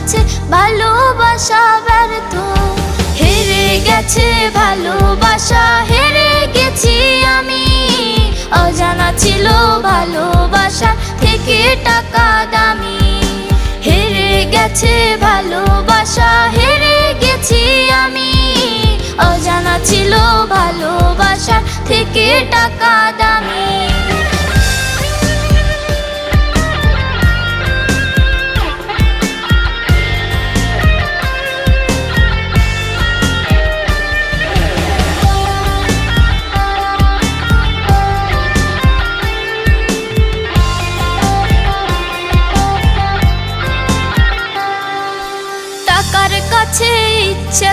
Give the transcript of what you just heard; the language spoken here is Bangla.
কাছে ভালোবাসা ব্যর্থ। হেরে গেছে ভালোবাসা, হেরে গেছি আমি। অজানা ছিল ভালোবাসা থেকে টাকা দামি। হেরে গেছে ভালোবাসা, হেরে গেছি আমি। অজানা ছিল ভালোবাসা থেকে টাকা দামি। টাকার কাছে ইচ্ছে